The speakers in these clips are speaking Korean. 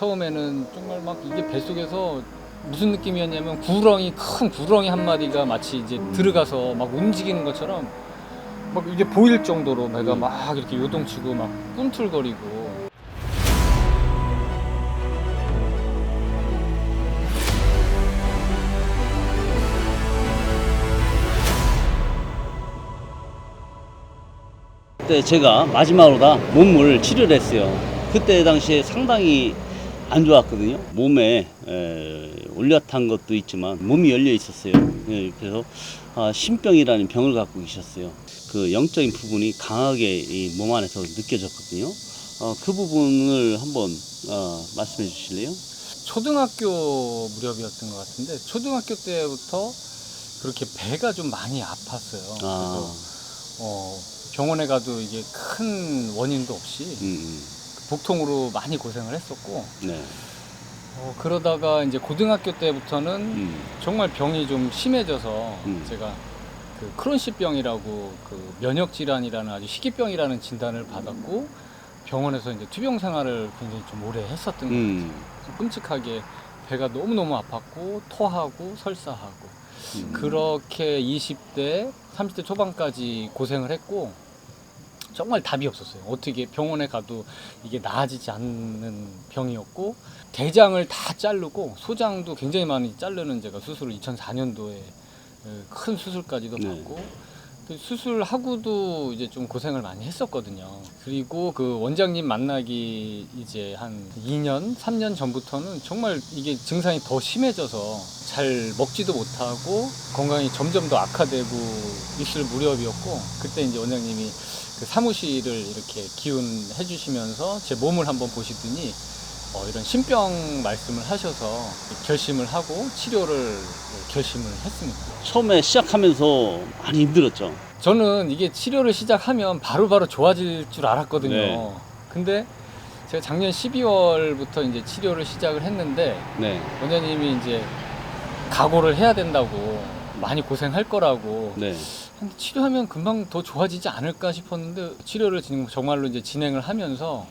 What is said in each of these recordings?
처음에는 정말 막 이게 뱃속에서 무슨 느낌이었냐면 큰 구렁이 한 마디가 마치 이제 들어가서 막 움직이는 것처럼 막 이게 보일 정도로 배가 막 이렇게 요동치고 막 꿈틀거리고. 그때 제가 마지막으로 다 몸을 치료를 했어요. 그때 당시에 상당히 안 좋았거든요. 몸에 올려탄 것도 있지만 몸이 열려 있었어요. 그래서 신병이라는 병을 갖고 계셨어요. 그 영적인 부분이 강하게 이 몸 안에서 느껴졌거든요. 그 부분을 한번 말씀해 주실래요? 초등학교 무렵이었던 것 같은데 초등학교 때부터 그렇게 배가 좀 많이 아팠어요. 그래서 병원에 가도 이게 큰 원인도 없이 복통으로 많이 고생을 했었고. 네. 그러다가 이제 고등학교 때부터는 정말 병이 좀 심해져서 제가 그 크론시병이라고 그 면역 질환이라는 아주 희귀병이라는 진단을 받았고 병원에서 이제 투병 생활을 굉장히 좀 오래 했었던 것 같아요. 끔찍하게 배가 너무너무 아팠고 토하고 설사하고 그렇게 20대, 30대 초반까지 고생을 했고 정말 답이 없었어요. 어떻게 병원에 가도 이게 나아지지 않는 병이었고 대장을 다 자르고 소장도 굉장히 많이 자르는 제가 수술을 2004년도에 큰 수술까지도 받고 그 수술하고도 이제 좀 고생을 많이 했었거든요. 그리고 그 원장님 만나기 이제 한 2년, 3년 전부터는 정말 이게 증상이 더 심해져서 잘 먹지도 못하고 건강이 점점 더 악화되고 있을 무렵이었고 그때 이제 원장님이 그 사무실을 이렇게 기운해 주시면서 제 몸을 한번 보시더니 이런 신병 말씀을 하셔서 결심을 하고 치료를 결심을 했습니다. 처음에 시작하면서 많이 힘들었죠. 저는 이게 치료를 시작하면 바로바로 좋아질 줄 알았거든요. 네. 근데 제가 작년 12월부터 이제 치료를 시작을 했는데 원장님이 이제 각오를 해야 된다고 많이 고생할 거라고 치료하면 금방 더 좋아지지 않을까 싶었는데 치료를 정말로 이제 진행을 하면서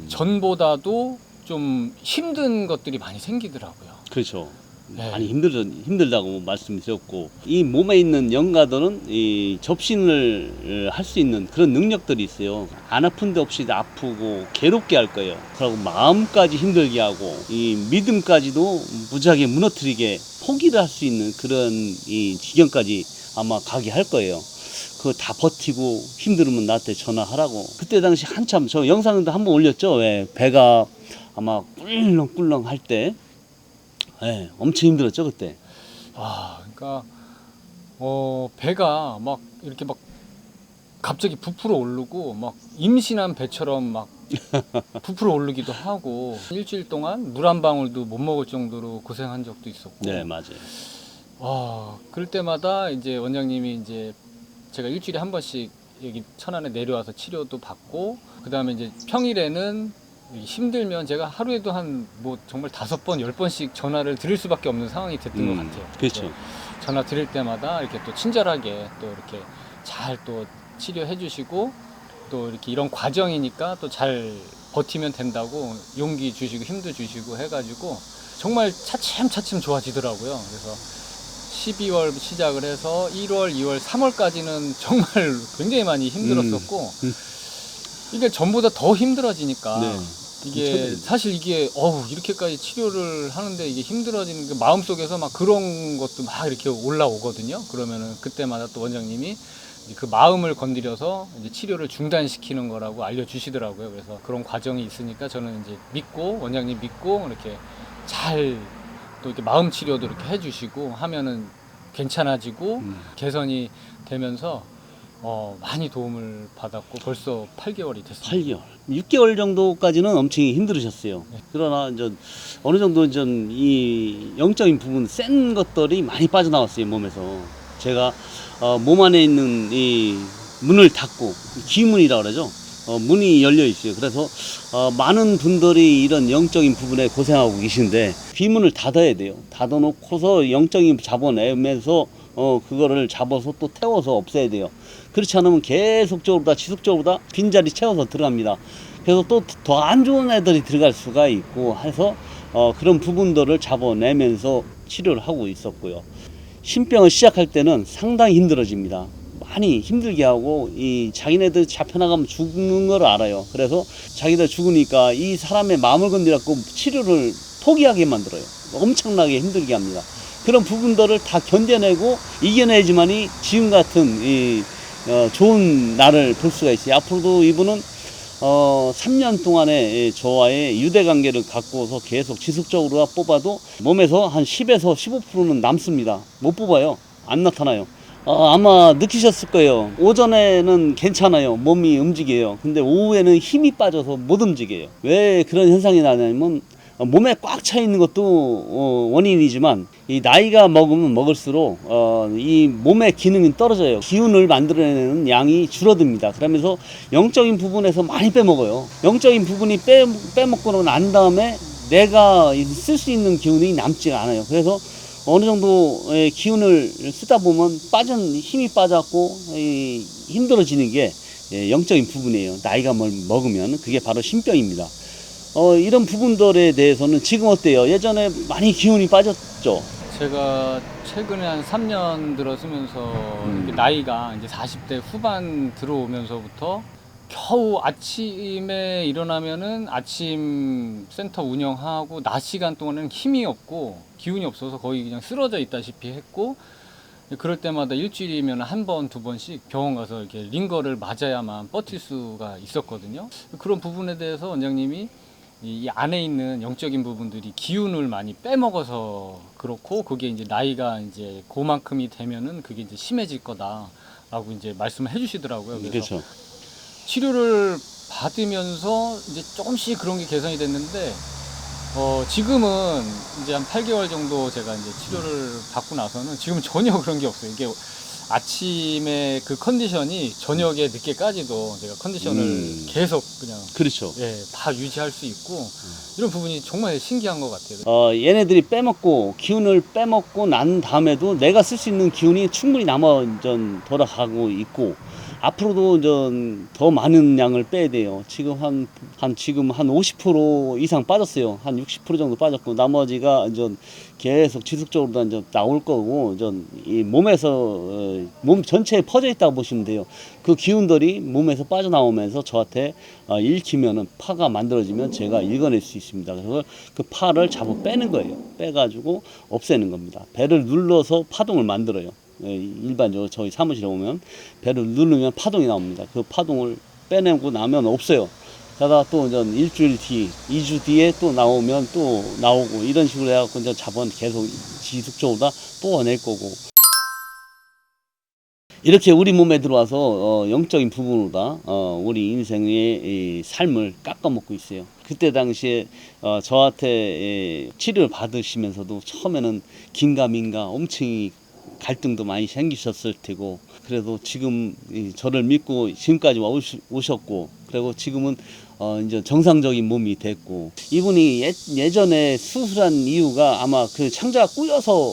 전보다도 좀 힘든 것들이 많이 생기더라고요. 그렇죠. 네. 많이 힘들다고 말씀드렸고 이 몸에 있는 영가들은 이 접신을 할 수 있는 그런 능력들이 있어요. 안 아픈 데 없이 아프고 괴롭게 할 거예요. 그리고 마음까지 힘들게 하고 이 믿음까지도 무지하게 무너뜨리게 포기를 할 수 있는 그런 이 지경까지 아마 가게 할 거예요. 그거 다 버티고 힘들으면 나한테 전화하라고. 그때 당시 한참 저 영상도 한번 올렸죠. 배가 아마 꿀렁꿀렁 할 때 엄청 힘들었죠 그때. 그러니까 배가 막 이렇게 막 갑자기 부풀어 오르고 막 임신한 배처럼 막 부풀어 오르기도 하고 일주일 동안 물 한 방울도 못 먹을 정도로 고생한 적도 있었고. 네, 맞아요. 그럴 때마다 이제 원장님이 이제 제가 일주일에 한 번씩 여기 천안에 내려와서 치료도 받고 그다음에 이제 평일에는 힘들면 제가 하루에도 한 뭐 정말 5번, 10번씩 전화를 드릴 수밖에 없는 상황이 됐던 것 같아요. 그렇죠. 전화 드릴 때마다 이렇게 또 친절하게 또 이렇게 잘 또 치료해 주시고 또 이렇게 이런 과정이니까 또 잘 버티면 된다고 용기 주시고 힘도 주시고 해가지고 정말 차츰차츰 좋아지더라고요. 그래서 12월 시작을 해서 1월, 2월, 3월까지는 정말 굉장히 많이 힘들었었고 이게 전보다 더 힘들어지니까 이게 사실 이게 이렇게까지 치료를 하는데 이게 힘들어지는 게 마음속에서 막 그런 것도 막 이렇게 올라오거든요. 그러면은 그때마다 또 원장님이 그 마음을 건드려서 이제 치료를 중단시키는 거라고 알려주시더라고요. 그래서 그런 과정이 있으니까 저는 이제 믿고 원장님 믿고 이렇게 잘 또 이렇게 마음 치료도 이렇게 해주시고 하면은 괜찮아지고 개선이 되면서 많이 도움을 받았고 벌써 8개월이 됐습니다. 8개월, 6개월 정도까지는 엄청 힘들으셨어요. 그러나 이제 어느 정도 이 영적인 부분 센 것들이 많이 빠져나왔어요 몸에서. 제가 몸 안에 있는 이 문을 닫고 기문이라고 그러죠. 문이 열려 있어요. 그래서 많은 분들이 이런 영적인 부분에 고생하고 계신데 귀문을 닫아야 돼요. 닫아놓고서 영적인 잡아내면서 그거를 잡아서 또 태워서 없애야 돼요. 그렇지 않으면 계속적으로 지속적으로 빈자리 채워서 들어갑니다. 그래서 또 더 안 좋은 애들이 들어갈 수가 있고 해서 그런 부분들을 잡아내면서 치료를 하고 있었고요. 신병을 시작할 때는 상당히 힘들어집니다. 많이 힘들게 하고 이 자기네들 잡혀나가면 죽는 걸 알아요. 그래서 자기들 죽으니까 이 사람의 마음을 건드려갖고 치료를 포기하게 만들어요. 엄청나게 힘들게 합니다. 그런 부분들을 다 견뎌내고 이겨내지만이 지금 같은 좋은 날을 볼 수가 있어요. 앞으로도 이분은 3년 동안의 저와의 유대관계를 갖고서 계속 지속적으로 뽑아도 몸에서 한 10에서 15%는 남습니다. 못 뽑아요. 안 나타나요. 아마 느끼셨을 거예요. 오전에는 괜찮아요. 몸이 움직여요. 근데 오후에는 힘이 빠져서 못 움직여요. 왜 그런 현상이 나냐면 몸에 꽉 차 있는 것도 원인이지만 이 나이가 먹으면 먹을수록 이 몸의 기능이 떨어져요. 기운을 만들어내는 양이 줄어듭니다. 그러면서 영적인 부분에서 많이 빼먹어요. 영적인 부분이 빼먹고 난 다음에 내가 쓸 수 있는 기운이 남지가 않아요. 그래서 어느 정도의 기운을 쓰다 보면 힘이 빠졌고 힘들어지는 게 영적인 부분이에요. 나이가 먹으면 그게 바로 신병입니다. 이런 부분들에 대해서는 지금 어때요? 예전에 많이 기운이 빠졌죠? 제가 최근에 한 3년 들어서면서 이렇게 나이가 이제 40대 후반 들어오면서부터 겨우 아침에 일어나면은 아침 센터 운영하고 낮 시간 동안은 힘이 없고 기운이 없어서 거의 그냥 쓰러져 있다시피 했고, 그럴 때마다 일주일이면 한 번, 두 번씩 병원 가서 이렇게 링거를 맞아야만 버틸 수가 있었거든요. 그런 부분에 대해서 원장님이 이 안에 있는 영적인 부분들이 기운을 많이 빼먹어서 그렇고, 그게 이제 나이가 이제 그만큼이 되면은 그게 이제 심해질 거다라고 이제 말씀을 해주시더라고요. 그래서 그렇죠. 치료를 받으면서 이제 조금씩 그런 게 개선이 됐는데, 지금은 이제 한 8개월 정도 제가 이제 치료를 받고 나서는 지금은 전혀 그런 게 없어요. 이게 아침에 그 컨디션이 저녁에 늦게까지도 제가 컨디션을 계속 그냥 그렇죠. 다 유지할 수 있고, 이런 부분이 정말 신기한 것 같아요. 얘네들이 기운을 빼먹고 난 다음에도 내가 쓸 수 있는 기운이 충분히 돌아가고 있고, 앞으로도 더 많은 양을 빼야 돼요. 지금 지금 한 50% 이상 빠졌어요. 한 60% 정도 빠졌고, 나머지가 계속 지속적으로 나올 거고, 이 몸에서, 몸 전체에 퍼져 있다고 보시면 돼요. 그 기운들이 몸에서 빠져나오면서 저한테 읽히면은 파가 만들어지면 제가 읽어낼 수 있습니다. 그래서 그 파를 잡아 빼는 거예요. 빼가지고 없애는 겁니다. 배를 눌러서 파동을 만들어요. 일반적으로 저희 사무실에 오면 배를 누르면 파동이 나옵니다. 그 파동을 빼내고 나면 없어요. 그러다가 또 일주일 뒤, 2주 뒤에 또 나오면 또 나오고, 이런 식으로 해갖고 자본 계속 지속적으로 뽑아낼 거고. 이렇게 우리 몸에 들어와서 영적인 부분으로 우리 인생의 이 삶을 깎아먹고 있어요. 그때 당시에 저한테 치료를 받으시면서도 처음에는 긴가민가 엄청 갈등도 많이 생기셨을 테고, 그래도 지금 저를 믿고 지금까지 오셨고, 그리고 지금은 이제 정상적인 몸이 됐고, 이분이 예전에 수술한 이유가 아마 그 창자가 꾸여서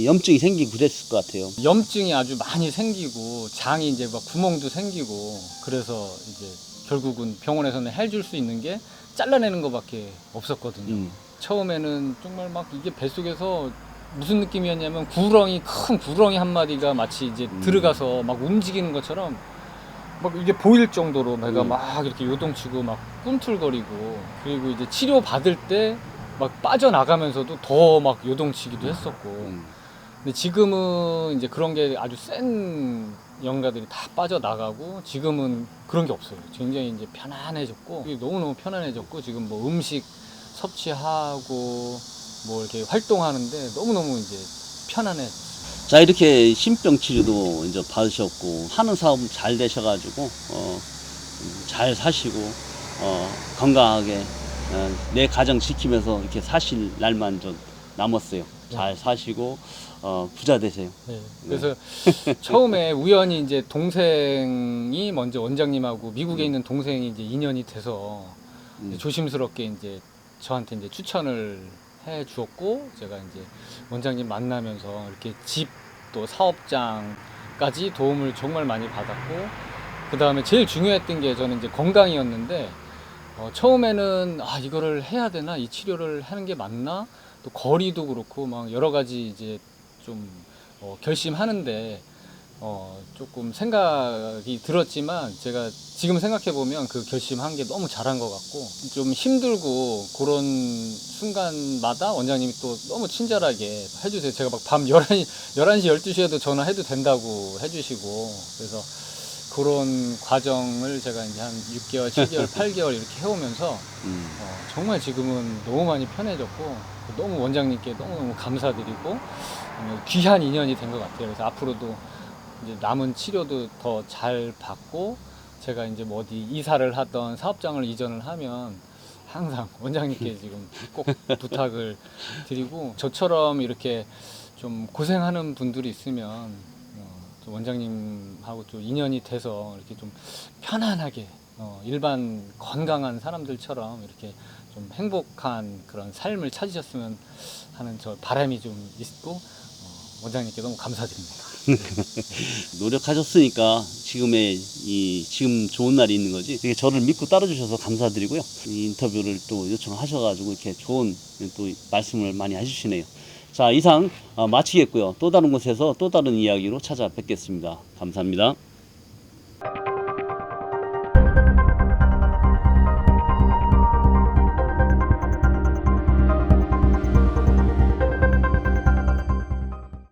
염증이 생기고 그랬을 것 같아요. 염증이 아주 많이 생기고 장이 이제 막 구멍도 생기고, 그래서 이제 결국은 병원에서는 해줄 수 있는 게 잘라내는 것밖에 없었거든요. 처음에는 정말 막 이게 뱃속에서 무슨 느낌이었냐면 큰 구렁이 한 마디가 마치 이제 들어가서 막 움직이는 것처럼 막 이게 보일 정도로 내가 막 이렇게 요동치고 막 꿈틀거리고, 그리고 이제 치료 받을 때 막 빠져나가면서도 더 막 요동치기도 했었고. 근데 지금은 이제 그런 게 아주 센 영가들이 다 빠져나가고, 지금은 그런 게 없어요. 굉장히 이제 편안해졌고, 너무너무 편안해졌고, 지금 뭐 음식 섭취하고 뭐 이렇게 활동하는데 너무너무 이제 편안해. 자, 이렇게 신병 치료도 이제 받으셨고, 하는 사업 잘 되셔가지고, 잘 사시고, 건강하게, 내 가정 지키면서 이렇게 사실 날만 좀 남았어요. 잘 사시고, 부자 되세요. 네. 그래서 처음에 우연히 이제 동생이 먼저 원장님하고 미국에 있는 동생이 이제 인연이 돼서 이제 조심스럽게 이제 저한테 이제 추천을 해 주었고, 제가 이제 원장님 만나면서 이렇게 집 또 사업장까지 도움을 정말 많이 받았고, 그 다음에 제일 중요했던 게 저는 이제 건강이었는데, 처음에는 이거를 해야 되나, 이 치료를 하는 게 맞나, 또 거리도 그렇고 막 여러 가지 이제 좀 결심하는데 조금 생각이 들었지만, 제가 지금 생각해 보면 그 결심한 게 너무 잘한 것 같고, 좀 힘들고 그런 순간마다 원장님이 또 너무 친절하게 해주세요. 제가 막 밤 11시 12시에도 전화해도 된다고 해주시고, 그래서 그런 과정을 제가 이제 한 6개월, 7개월, 8개월 이렇게 해오면서 정말 지금은 너무 많이 편해졌고, 너무 원장님께 너무너무 감사드리고 귀한 인연이 된 것 같아요. 그래서 앞으로도 이제 남은 치료도 더 잘 받고, 제가 이제 뭐 어디 이사를 하던 사업장을 이전을 하면 항상 원장님께 지금 꼭 부탁을 드리고, 저처럼 이렇게 좀 고생하는 분들이 있으면 좀 원장님하고 좀 인연이 돼서 이렇게 좀 편안하게 일반 건강한 사람들처럼 이렇게 좀 행복한 그런 삶을 찾으셨으면 하는 저 바람이 좀 있고, 원장님께 너무 감사드립니다. 노력하셨으니까 지금 좋은 날이 있는 거지. 이렇게 저를 믿고 따라주셔서 감사드리고요. 이 인터뷰를 또 요청하셔가지고 이렇게 좋은 또 말씀을 많이 해주시네요. 자, 이상 마치겠고요. 또 다른 곳에서 또 다른 이야기로 찾아뵙겠습니다. 감사합니다.